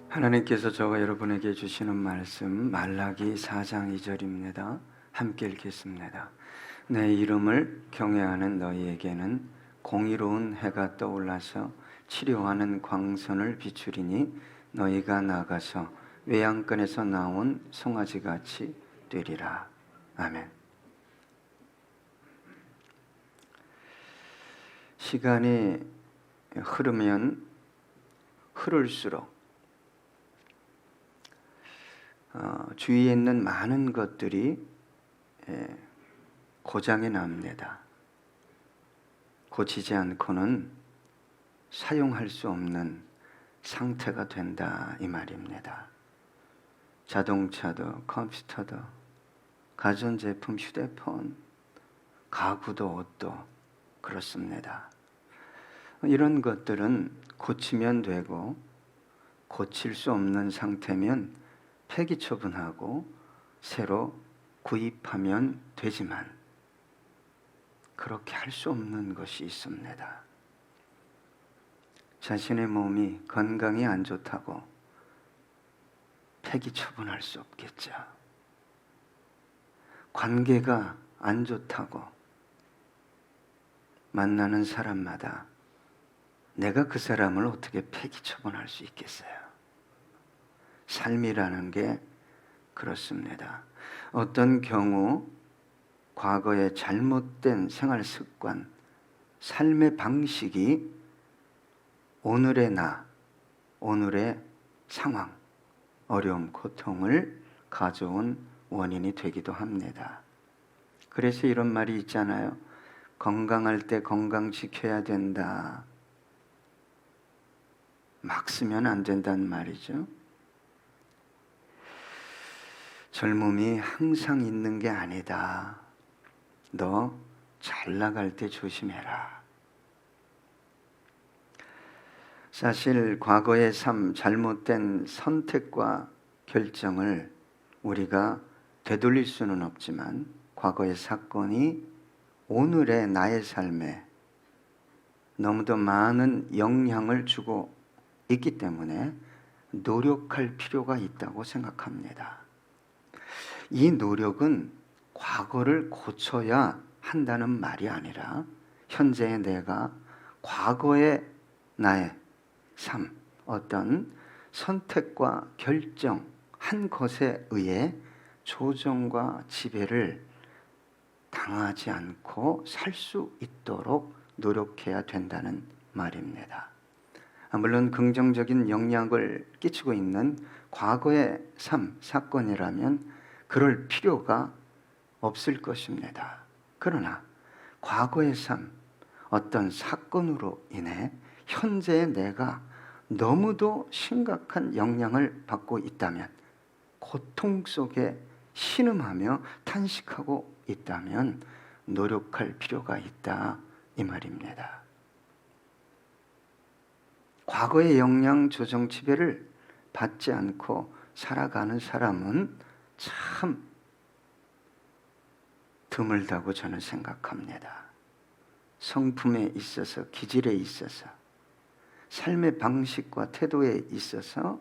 하나님께서 저와 여러분에게 주시는 말씀 말라기 4장 2절입니다. 함께 읽겠습니다. 내 이름을 경외하는 너희에게는 공의로운 해가 떠올라서 치료하는 광선을 비추리니 너희가 나가서 외양간에서 나온 송아지같이 되리라. 아멘. 시간이 흐르면 흐를수록 주위에 있는 많은 것들이 고장이 납니다. 고치지 않고는 사용할 수 없는 상태가 된다 이 말입니다. 자동차도 컴퓨터도 가전제품, 휴대폰, 가구도 옷도 그렇습니다. 이런 것들은 고치면 되고 고칠 수 없는 상태면 폐기 처분하고 새로 구입하면 되지만 그렇게 할 수 없는 것이 있습니다. 자신의 몸이 건강이 안 좋다고 폐기 처분할 수 없겠죠. 관계가 안 좋다고 만나는 사람마다 내가 그 사람을 어떻게 폐기 처분할 수 있겠어요? 삶이라는 게 그렇습니다. 어떤 경우 과거의 잘못된 생활 습관, 삶의 방식이 오늘의 나, 오늘의 상황, 어려움, 고통을 가져온 원인이 되기도 합니다. 그래서 이런 말이 있잖아요. 건강할 때 건강 지켜야 된다. 막 쓰면 안 된다는 말이죠. 젊음이 항상 있는 게 아니다. 너 잘 나갈 때 조심해라. 사실 과거의 삶, 잘못된 선택과 결정을 우리가 되돌릴 수는 없지만 과거의 사건이 오늘의 나의 삶에 너무도 많은 영향을 주고 있기 때문에 노력할 필요가 있다고 생각합니다. 이 노력은 과거를 고쳐야 한다는 말이 아니라 현재의 내가 과거의 나의 삶, 어떤 선택과 결정 한 것에 의해 조정과 지배를 당하지 않고 살 수 있도록 노력해야 된다는 말입니다. 물론 긍정적인 영향을 끼치고 있는 과거의 삶, 사건이라면 그럴 필요가 없을 것입니다. 그러나 과거의 삶, 어떤 사건으로 인해 현재의 내가 너무도 심각한 영향을 받고 있다면, 고통 속에 신음하며 탄식하고 있다면 노력할 필요가 있다 이 말입니다. 과거의 영향 조정 지배를 받지 않고 살아가는 사람은 참 드물다고 저는 생각합니다. 성품에 있어서, 기질에 있어서, 삶의 방식과 태도에 있어서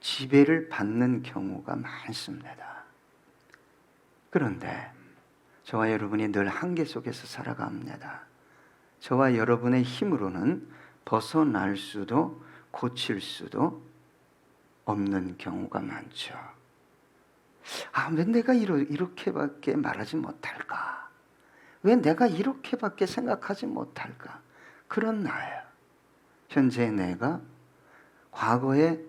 지배를 받는 경우가 많습니다. 그런데 저와 여러분이 늘 한계 속에서 살아갑니다. 저와 여러분의 힘으로는 벗어날 수도 고칠 수도 없는 경우가 많죠. 왜 내가 이렇게밖에 말하지 못할까? 왜 내가 이렇게밖에 생각하지 못할까? 그런 나예요. 현재의 내가 과거에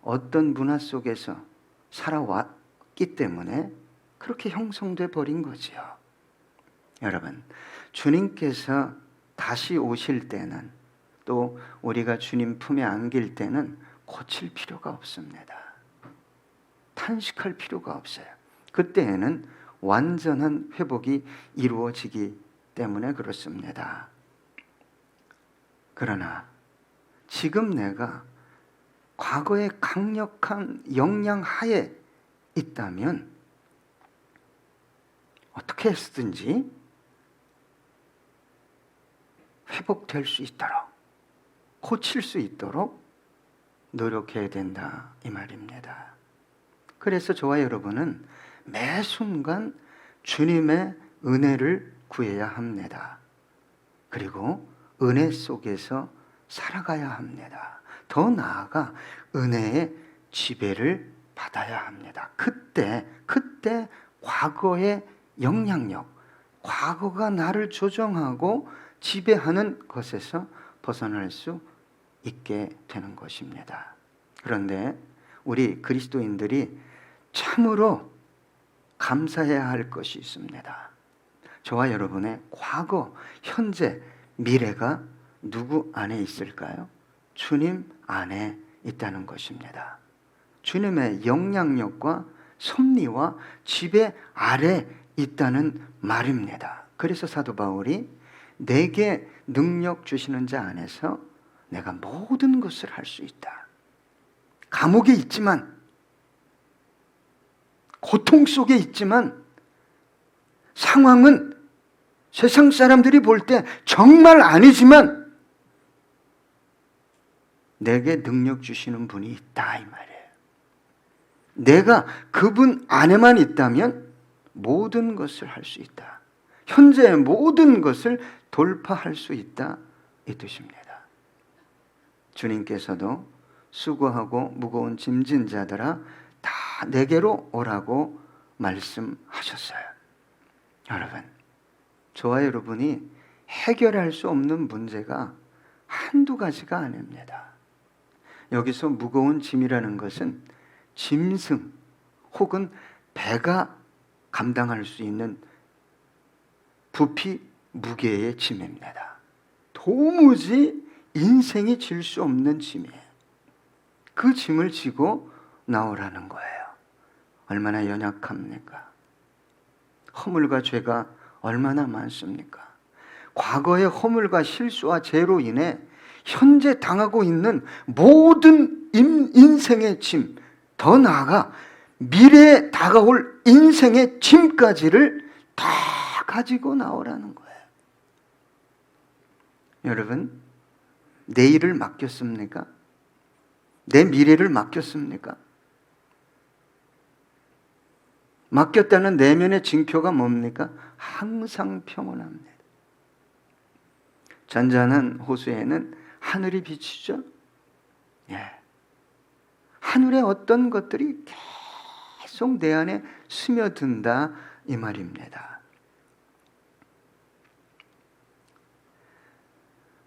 어떤 문화 속에서 살아왔기 때문에 그렇게 형성돼 버린 거지요. 여러분, 주님께서 다시 오실 때는, 또 우리가 주님 품에 안길 때는 고칠 필요가 없습니다. 탄식할 필요가 없어요. 그때에는 완전한 회복이 이루어지기 때문에 그렇습니다. 그러나 지금 내가 과거의 강력한 영향 하에 있다면 어떻게 해서든지 회복될 수 있도록 고칠 수 있도록 노력해야 된다 이 말입니다. 그래서 저와 여러분은 매 순간 주님의 은혜를 구해야 합니다. 그리고 은혜 속에서 살아가야 합니다. 더 나아가 은혜의 지배를 받아야 합니다. 그때 과거의 영향력, 과거가 나를 조정하고 지배하는 것에서 벗어날 수 있게 되는 것입니다. 그런데 우리 그리스도인들이 참으로 감사해야 할 것이 있습니다. 저와 여러분의 과거, 현재, 미래가 누구 안에 있을까요? 주님 안에 있다는 것입니다. 주님의 영향력과 섭리와 지배 아래 있다는 말입니다. 그래서 사도 바울이 내게 능력 주시는 자 안에서 내가 모든 것을 할 수 있다. 감옥에 있지만, 고통 속에 있지만, 상황은 세상 사람들이 볼 때 정말 아니지만 내게 능력 주시는 분이 있다 이 말이에요. 내가 그분 안에만 있다면 모든 것을 할 수 있다. 현재의 모든 것을 돌파할 수 있다 이 뜻입니다. 주님께서도 수고하고 무거운 짐진 자들아 다 내게로 오라고 말씀하셨어요. 여러분, 저와 여러분이 해결할 수 없는 문제가 한두 가지가 아닙니다. 여기서 무거운 짐이라는 것은 짐승 혹은 배가 감당할 수 있는 부피 무게의 짐입니다. 도무지 인생이 질 수 없는 짐이에요. 그 짐을 지고 나오라는 거예요. 얼마나 연약합니까? 허물과 죄가 얼마나 많습니까? 과거의 허물과 실수와 죄로 인해 현재 당하고 있는 모든 인생의 짐, 더 나아가 미래에 다가올 인생의 짐까지를 다 가지고 나오라는 거예요. 여러분, 내일을 맡겼습니까? 내 미래를 맡겼습니까? 맡겼다는 내면의 징표가 뭡니까? 항상 평온합니다. 잔잔한 호수에는 하늘이 비치죠. 예. 하늘의 어떤 것들이 계속 내 안에 스며든다 이 말입니다.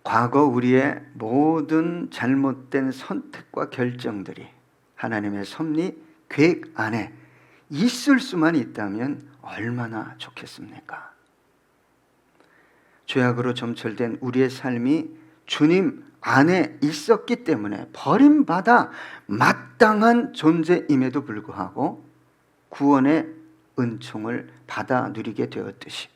과거 우리의 모든 잘못된 선택과 결정들이 하나님의 섭리 계획 안에 있을 수만 있다면 얼마나 좋겠습니까? 죄악으로 점철된 우리의 삶이 주님 안에 있었기 때문에 버림받아 마땅한 존재임에도 불구하고 구원의 은총을 받아 누리게 되었듯이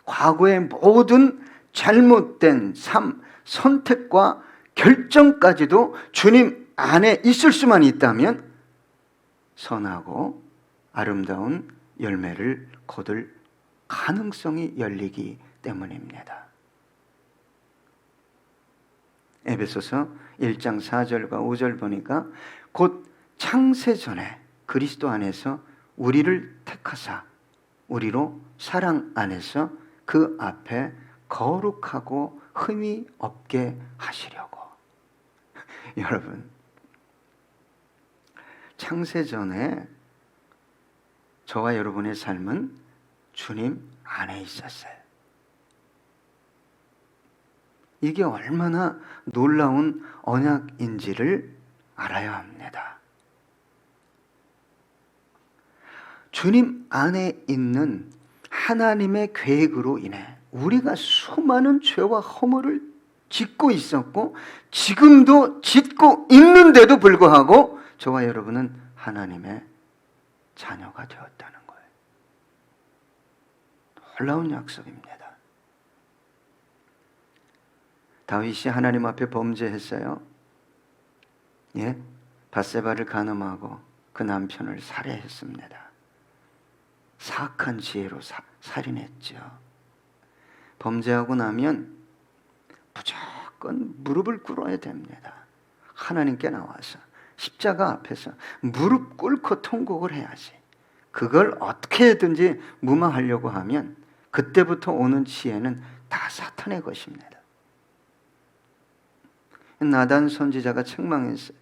과거의 모든 잘못된 삶, 선택과 결정까지도 주님 안에 있을 수만 있다면 선하고 아름다운 열매를 거둘 가능성이 열리기 때문입니다. 에베소서 1장 4절과 5절 보니까 곧 창세전에 그리스도 안에서 우리를 택하사 우리로 사랑 안에서 그 앞에 거룩하고 흠이 없게 하시려고. 여러분, 창세전에 저와 여러분의 삶은 주님 안에 있었어요. 이게 얼마나 놀라운 언약인지를 알아야 합니다. 주님 안에 있는 하나님의 계획으로 인해 우리가 수많은 죄와 허물을 짓고 있었고 지금도 짓고 있는데도 불구하고 저와 여러분은 하나님의 자녀가 되었다는 거예요. 놀라운 약속입니다. 다윗이 하나님 앞에 범죄했어요. 예? 밧세바를 간음하고 그 남편을 살해했습니다. 사악한 지혜로 살인했죠. 범죄하고 나면 무조건 무릎을 꿇어야 됩니다. 하나님께 나와서 십자가 앞에서 무릎 꿇고 통곡을 해야지. 그걸 어떻게든지 무마하려고 하면 그때부터 오는 지혜는 다 사탄의 것입니다. 나단 선지자가 책망했어요.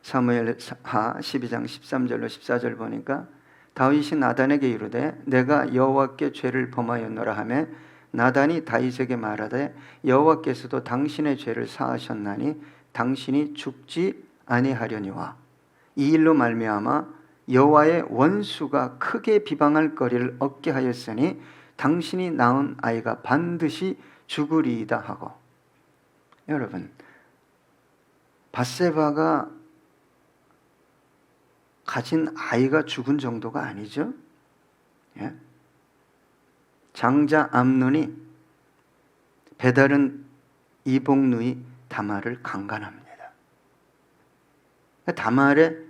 사무엘하 12장 13절로 14절 보니까 다윗이 나단에게 이르되 내가 여호와께 죄를 범하였노라 하매 나단이 다윗에게 말하되 여호와께서도 당신의 죄를 사하셨나니 당신이 죽지 아니하려니와 이 일로 말미암아 여호와의 원수가 크게 비방할 거리를 얻게 하였으니 당신이 낳은 아이가 반드시 죽으리이다 하고. 여러분, 밧세바가 가진 아이가 죽은 정도가 아니죠. 예? 장자 암논이 배다른 이복누이 다말을 강간합니다. 다말의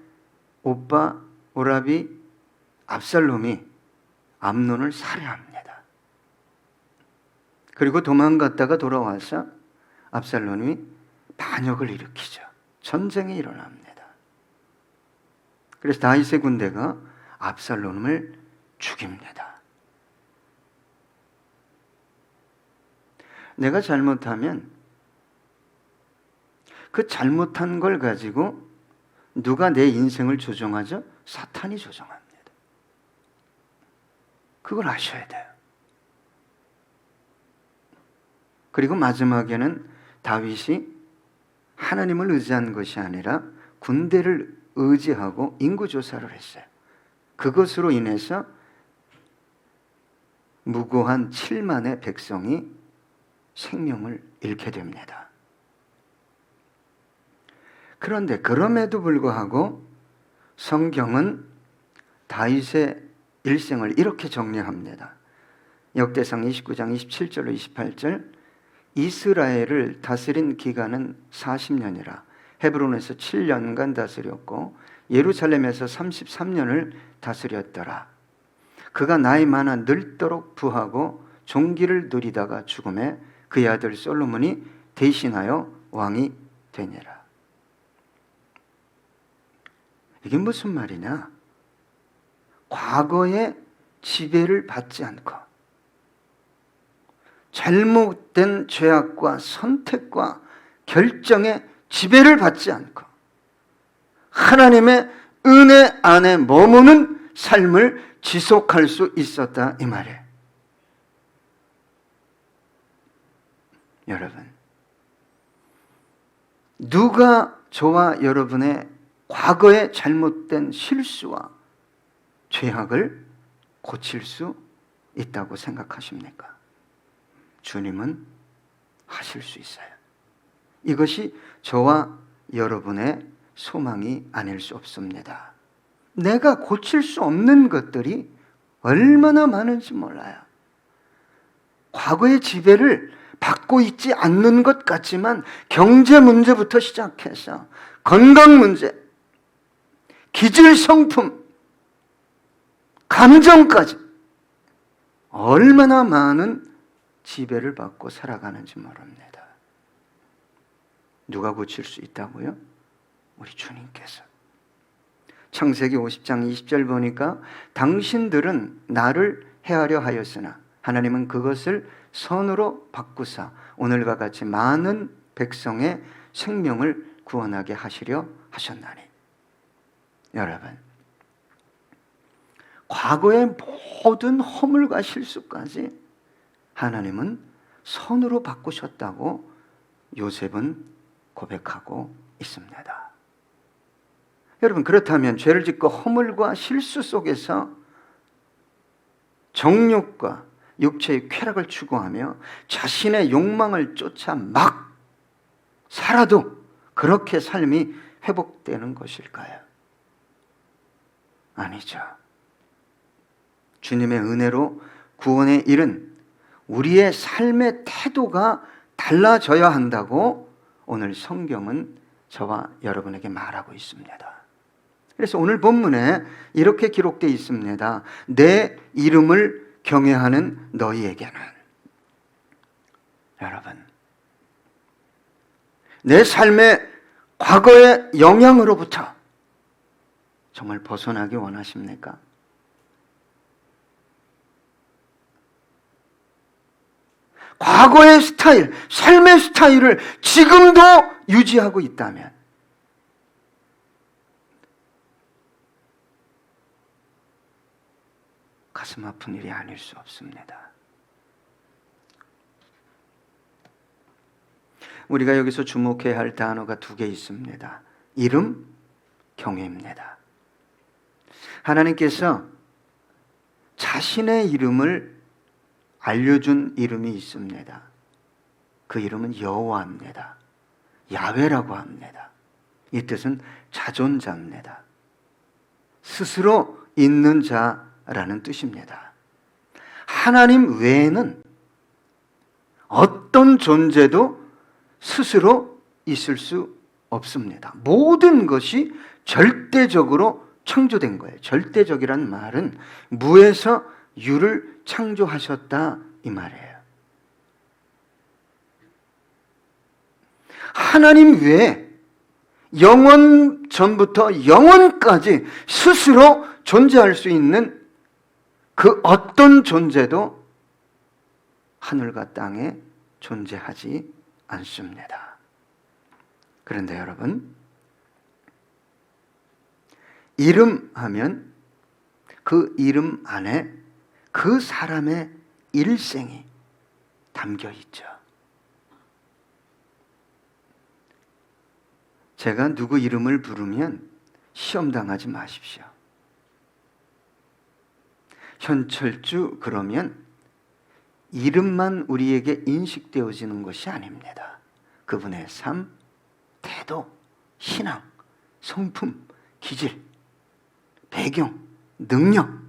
오빠 오라비 압살롬이 암논을 살해합니다. 그리고 도망갔다가 돌아와서 압살롬이 반역을 일으키죠. 전쟁이 일어납니다. 그래서 다윗의 군대가 압살롬을 죽입니다. 내가 잘못하면 그 잘못한 걸 가지고 누가 내 인생을 조종하죠? 사탄이 조종합니다. 그걸 아셔야 돼요. 그리고 마지막에는 다윗이 하나님을 의지한 것이 아니라 군대를 의지하고 인구조사를 했어요. 그것으로 인해서 무고한 7만의 백성이 생명을 잃게 됩니다. 그런데 그럼에도 불구하고 성경은 다윗의 일생을 이렇게 정리합니다. 역대상 29장 27절로 28절 이스라엘을 다스린 기간은 40년이라 헤브론에서 7년간 다스렸고 예루살렘에서 33년을 다스렸더라. 그가 나이 많아 늙도록 부하고 종기를 누리다가 죽음에 그의 아들 솔로몬이 대신하여 왕이 되니라. 이게 무슨 말이냐? 과거의 지배를 받지 않고 잘못된 죄악과 선택과 결정에 지배를 받지 않고 하나님의 은혜 안에 머무는 삶을 지속할 수 있었다 이 말이에요. 여러분, 누가 저와 여러분의 과거의 잘못된 실수와 죄악을 고칠 수 있다고 생각하십니까? 주님은 하실 수 있어요. 이것이 저와 여러분의 소망이 아닐 수 없습니다. 내가 고칠 수 없는 것들이 얼마나 많은지 몰라요. 과거의 지배를 받고 있지 않는 것 같지만 경제 문제부터 시작해서 건강 문제, 기질성품, 감정까지 얼마나 많은 지배를 받고 살아가는지 모릅니다. 누가 고칠 수 있다고요? 우리 주님께서. 창세기 50장 20절 보니까 당신들은 나를 해하려 하였으나 하나님은 그것을 선으로 바꾸사 오늘과 같이 많은 백성의 생명을 구원하게 하시려 하셨나니. 여러분, 과거의 모든 허물과 실수까지 하나님은 선으로 바꾸셨다고 요셉은 고백하고 있습니다. 여러분, 그렇다면 죄를 짓고 허물과 실수 속에서 정욕과 육체의 쾌락을 추구하며 자신의 욕망을 쫓아 막 살아도 그렇게 삶이 회복되는 것일까요? 아니죠. 주님의 은혜로 구원에 이른 우리의 삶의 태도가 달라져야 한다고 오늘 성경은 저와 여러분에게 말하고 있습니다. 그래서 오늘 본문에 이렇게 기록되어 있습니다. 내 이름을 경외하는 너희에게는. 여러분, 내 삶의 과거의 영향으로부터 정말 벗어나기 원하십니까? 과거의 스타일, 삶의 스타일을 지금도 유지하고 있다면 가슴 아픈 일이 아닐 수 없습니다. 우리가 여기서 주목해야 할 단어가 두 개 있습니다. 이름, 경외입니다. 하나님께서 자신의 이름을 알려준 이름이 있습니다. 그 이름은 여호와입니다. 야훼라고 합니다. 이 뜻은 자존자입니다. 스스로 있는 자라는 뜻입니다. 하나님 외에는 어떤 존재도 스스로 있을 수 없습니다. 모든 것이 절대적으로 창조된 거예요. 절대적이란 말은 무에서 유를 창조하셨다 이 말이에요. 하나님 외에 영원 전부터 영원까지 스스로 존재할 수 있는 그 어떤 존재도 하늘과 땅에 존재하지 않습니다. 그런데 여러분, 이름 하면 그 이름 안에 그 사람의 일생이 담겨 있죠. 제가 누구 이름을 부르면 시험 당하지 마십시오. 현철주 그러면 이름만 우리에게 인식되어지는 것이 아닙니다. 그분의 삶, 태도, 신앙, 성품, 기질, 배경, 능력.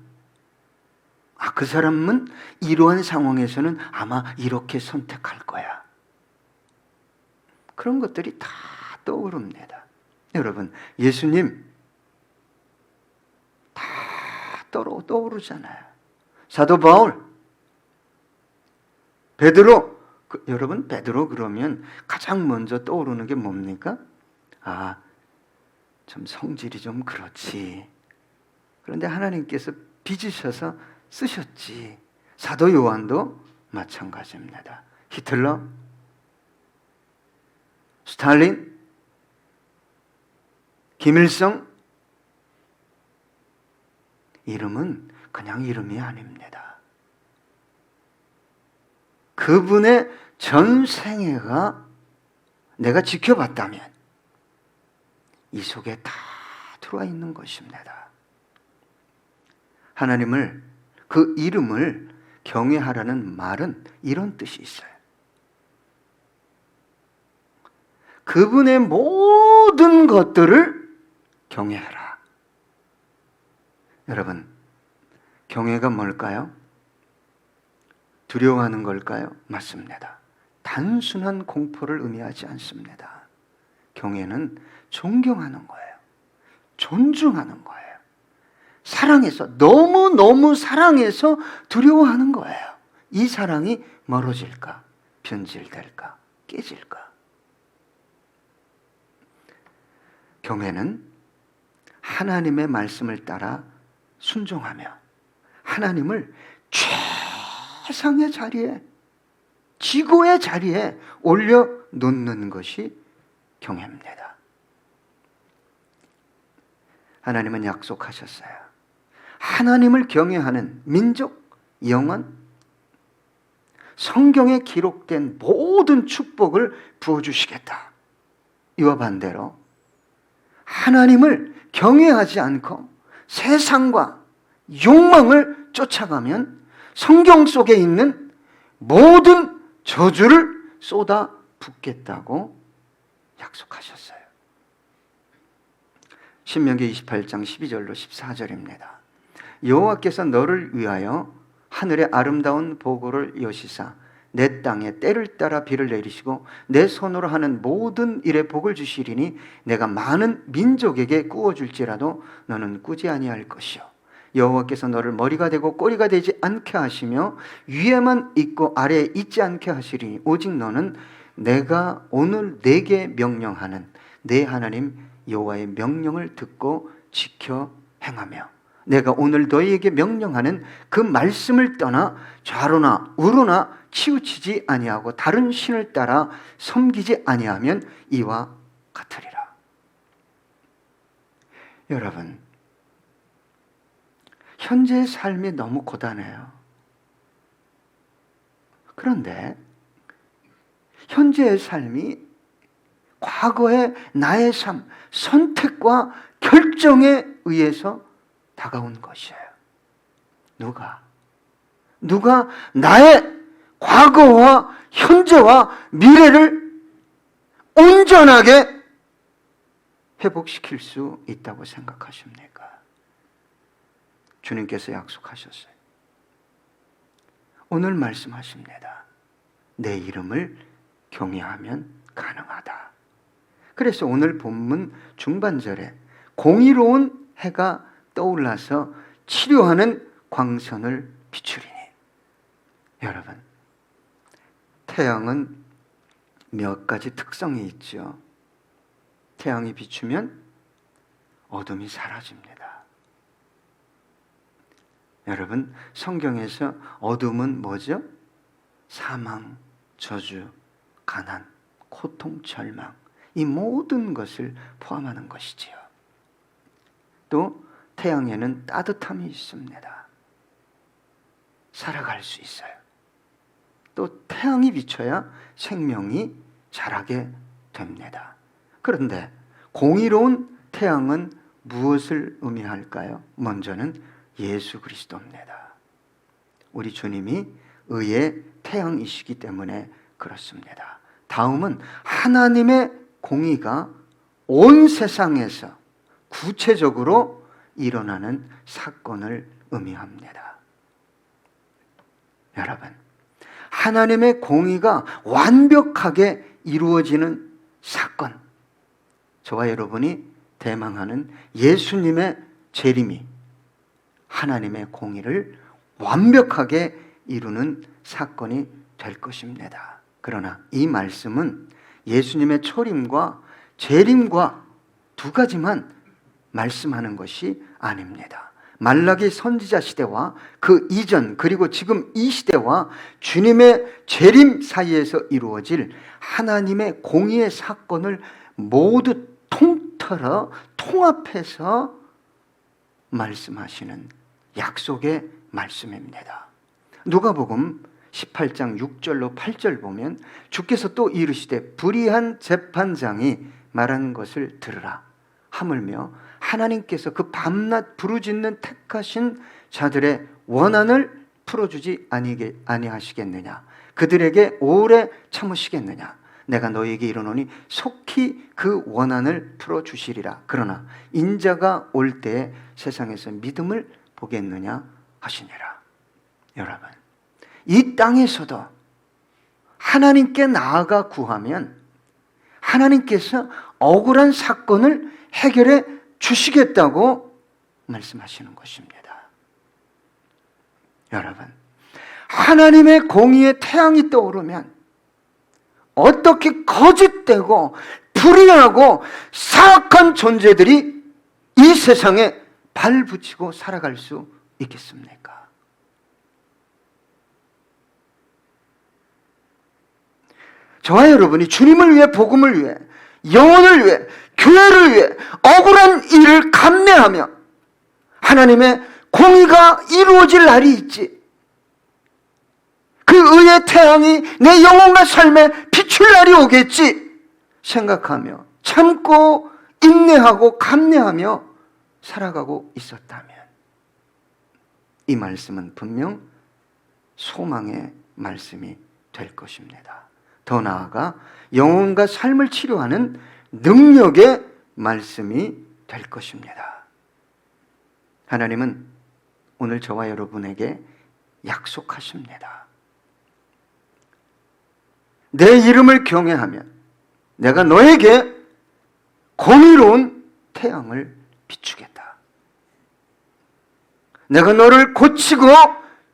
그 사람은 이러한 상황에서는 아마 이렇게 선택할 거야. 그런 것들이 다 떠오릅니다. 여러분, 예수님 다 떠오르잖아요. 사도 바울, 베드로, 여러분 베드로 그러면 가장 먼저 떠오르는 게 뭡니까? 좀 성질이 좀 그렇지. 그런데 하나님께서 빚으셔서 쓰셨지. 사도 요한도 마찬가지입니다. 히틀러, 스탈린, 김일성, 이름은 그냥 이름이 아닙니다. 그분의 전 생애가 내가 지켜봤다면 이 속에 다 들어와 있는 것입니다. 하나님을, 그 이름을 경외하라는 말은 이런 뜻이 있어요. 그분의 모든 것들을 경외하라. 여러분, 경외가 뭘까요? 두려워하는 걸까요? 맞습니다. 단순한 공포를 의미하지 않습니다. 경외는 존경하는 거예요. 존중하는 거예요. 사랑해서, 너무너무 사랑해서 두려워하는 거예요. 이 사랑이 멀어질까? 변질될까? 깨질까? 경외는 하나님의 말씀을 따라 순종하며 하나님을 최상의 자리에, 지고의 자리에 올려놓는 것이 경외입니다. 하나님은 약속하셨어요. 하나님을 경외하는 민족, 영혼, 성경에 기록된 모든 축복을 부어주시겠다. 이와 반대로 하나님을 경외하지 않고 세상과 욕망을 쫓아가면 성경 속에 있는 모든 저주를 쏟아 붓겠다고 약속하셨어요. 신명기 28장 12절로 14절입니다. 여호와께서 너를 위하여 하늘의 아름다운 보고를 여시사 내 땅에 때를 따라 비를 내리시고 내 손으로 하는 모든 일에 복을 주시리니 내가 많은 민족에게 꾸어줄지라도 너는 꾸지 아니할 것이요 여호와께서 너를 머리가 되고 꼬리가 되지 않게 하시며 위에만 있고 아래에 있지 않게 하시리니 오직 너는 내가 오늘 내게 명령하는 내 하나님 여호와의 명령을 듣고 지켜 행하며 내가 오늘 너희에게 명령하는 그 말씀을 떠나 좌로나 우로나 치우치지 아니하고 다른 신을 따라 섬기지 아니하면 이와 같으리라. 여러분, 현재의 삶이 너무 고단해요. 그런데 현재의 삶이 과거의 나의 삶, 선택과 결정에 의해서 다가온 것이에요. 누가 나의 과거와 현재와 미래를 온전하게 회복시킬 수 있다고 생각하십니까? 주님께서 약속하셨어요. 오늘 말씀하십니다. 내 이름을 경외하면 가능하다. 그래서 오늘 본문 중반절에 공의로운 해가 떠올라서 치료하는 광선을 비추리니. 여러분, 태양은 몇 가지 특성이 있죠. 태양이 비추면 어둠이 사라집니다. 여러분, 성경에서 어둠은 뭐죠? 사망, 저주, 가난, 고통, 절망, 이 모든 것을 포함하는 것이지요. 또 태양에는 따뜻함이 있습니다. 살아갈 수 있어요. 또 태양이 비춰야 생명이 자라게 됩니다. 그런데 공의로운 태양은 무엇을 의미할까요? 먼저는 예수 그리스도입니다. 우리 주님이 의의 태양이시기 때문에 그렇습니다. 다음은 하나님의 공의가 온 세상에서 구체적으로 일어나는 사건을 의미합니다. 여러분, 하나님의 공의가 완벽하게 이루어지는 사건, 저와 여러분이 대망하는 예수님의 재림이 하나님의 공의를 완벽하게 이루는 사건이 될 것입니다. 그러나 이 말씀은 예수님의 초림과 재림과 두 가지만 말씀하는 것이 아닙니다. 말라기 선지자 시대와 그 이전 그리고 지금 이 시대와 주님의 재림 사이에서 이루어질 하나님의 공의의 사건을 모두 통틀어 통합해서 말씀하시는 약속의 말씀입니다. 누가복음 18장 6절로 8절 보면 주께서 또 이르시되 불의한 재판장이 말한 것을 들으라 하물며 하나님께서 그 밤낮 부르짖는 택하신 자들의 원한을 풀어주지 아니하시겠느냐? 그들에게 오래 참으시겠느냐? 내가 너희에게 이르노니 속히 그 원한을 풀어주시리라. 그러나 인자가 올 때에 세상에서 믿음을 보겠느냐 하시니라. 여러분, 이 땅에서도 하나님께 나아가 구하면 하나님께서 억울한 사건을 해결해 주시겠다고 말씀하시는 것입니다. 여러분, 하나님의 공의의 태양이 떠오르면 어떻게 거짓되고 불의하고 사악한 존재들이 이 세상에 발붙이고 살아갈 수 있겠습니까? 저와 여러분이 주님을 위해, 복음을 위해, 영혼을 위해, 교회를 위해 억울한 일을 감내하며 하나님의 공의가 이루어질 날이 있지, 그 의의 태양이 내 영혼과 삶에 비출 날이 오겠지 생각하며 참고 인내하고 감내하며 살아가고 있었다면 이 말씀은 분명 소망의 말씀이 될 것입니다. 더 나아가 영혼과 삶을 치료하는 능력의 말씀이 될 것입니다. 하나님은 오늘 저와 여러분에게 약속하십니다. 내 이름을 경외하면 내가 너에게 공의로운 태양을 비추겠다. 내가 너를 고치고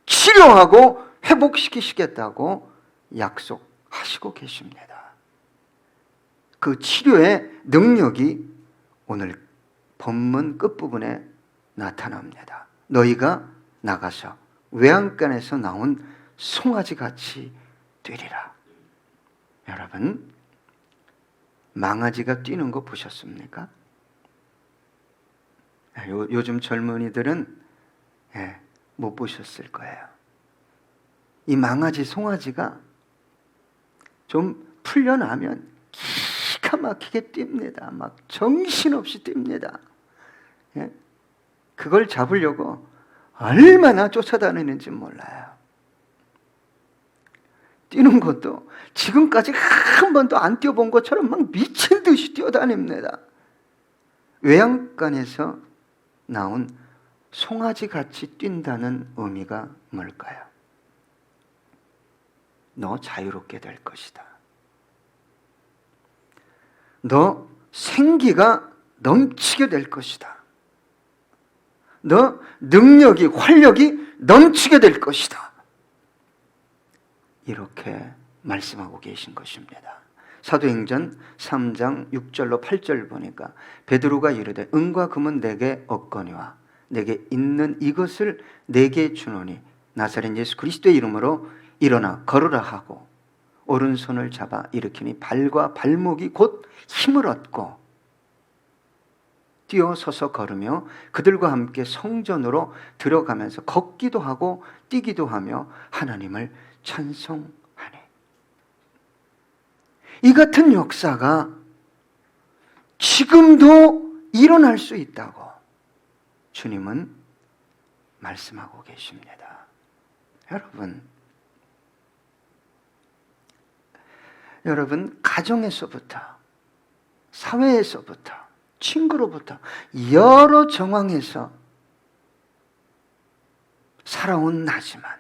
치료하고 회복시키시겠다고 약속하시고 계십니다. 그 치료의 능력이 오늘 본문 끝부분에 나타납니다. 너희가 나가서 외양간에서 나온 송아지같이 뛰리라. 여러분, 망아지가 뛰는 거 보셨습니까? 요즘 젊은이들은 못 보셨을 거예요. 이 망아지, 송아지가 좀 풀려나면 기가 막히게 뜁니다. 막 정신없이 뜁니다. 그걸 잡으려고 얼마나 쫓아다니는지 몰라요. 뛰는 것도 지금까지 한 번도 안 뛰어본 것처럼 막 미친 듯이 뛰어다닙니다. 외양간에서 나온 송아지같이 뛴다는 의미가 뭘까요? 너 자유롭게 될 것이다. 너 생기가 넘치게 될 것이다. 너 능력이, 활력이 넘치게 될 것이다. 이렇게 말씀하고 계신 것입니다. 사도행전 3장 6절로 8절 보니까 베드로가 이르되 은과 금은 내게 없거니와 내게 있는 이것을 내게 주노니 나사렛 예수 그리스도의 이름으로 일어나 걸으라 하고 오른손을 잡아 일으키니 발과 발목이 곧 힘을 얻고 뛰어서서 걸으며 그들과 함께 성전으로 들어가면서 걷기도 하고 뛰기도 하며 하나님을 찬송하니. 이 같은 역사가 지금도 일어날 수 있다고 주님은 말씀하고 계십니다. 여러분 가정에서부터, 사회에서부터, 친구로부터 여러 정황에서 살아온 나지만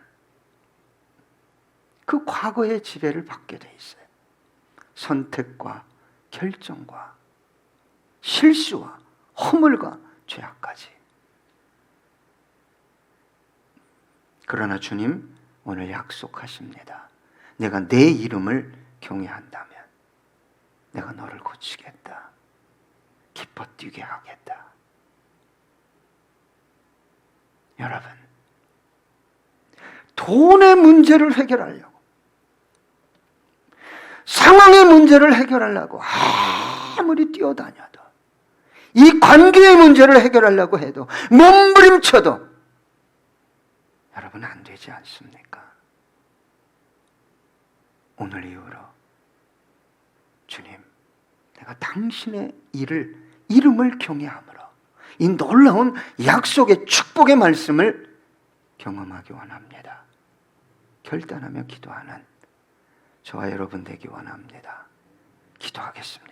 그 과거의 지배를 받게 돼 있어요. 선택과 결정과 실수와 허물과 죄악까지. 그러나 주님 오늘 약속하십니다. 내가 내 이름을 경외한다면 내가 너를 고치겠다. 기뻐 뛰게 하겠다. 여러분, 돈의 문제를 해결하려고, 상황의 문제를 해결하려고 아무리 뛰어다녀도, 이 관계의 문제를 해결하려고 해도, 몸부림쳐도 여러분 안 되지 않습니까? 오늘 이후로 주님, 내가 당신의 이름을 경외함으로 이 놀라운 약속의 축복의 말씀을 경험하기 원합니다. 결단하며 기도하는 저와 여러분 되기 원합니다. 기도하겠습니다.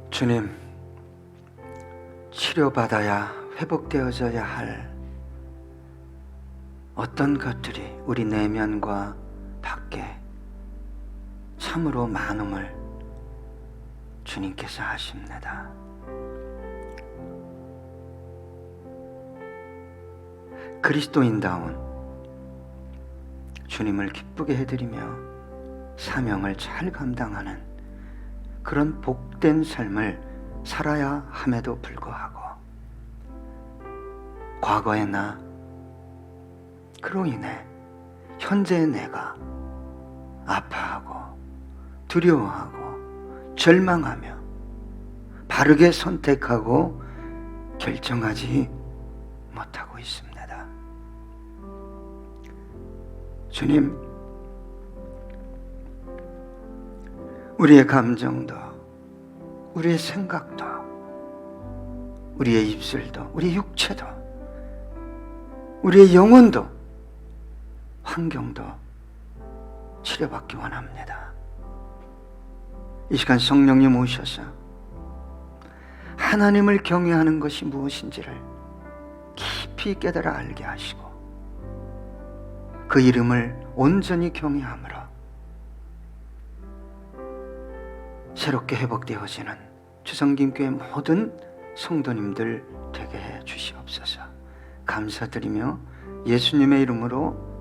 주님, 치료받아야 회복되어져야 할 어떤 것들이 우리 내면과 밖에 참으로 많음을 주님께서 아십니다. 그리스도인다운 주님을 기쁘게 해드리며 사명을 잘 감당하는 그런 복된 삶을 살아야 함에도 불구하고 과거의 나, 그로 인해 현재의 내가 아파하고 두려워하고 절망하며 바르게 선택하고 결정하지 못하고 있습니다. 주님, 우리의 감정도, 우리의 생각도, 우리의 입술도, 우리의 육체도, 우리의 영혼도, 환경도 치료받기 원합니다. 이 시간 성령님 오셔서 하나님을 경외하는 것이 무엇인지를 깊이 깨달아 알게 하시고 그 이름을 온전히 경외함으로 새롭게 회복되어지는 주성김교회 모든 성도님들 되게 해 주시옵소서. 감사드리며 예수님의 이름으로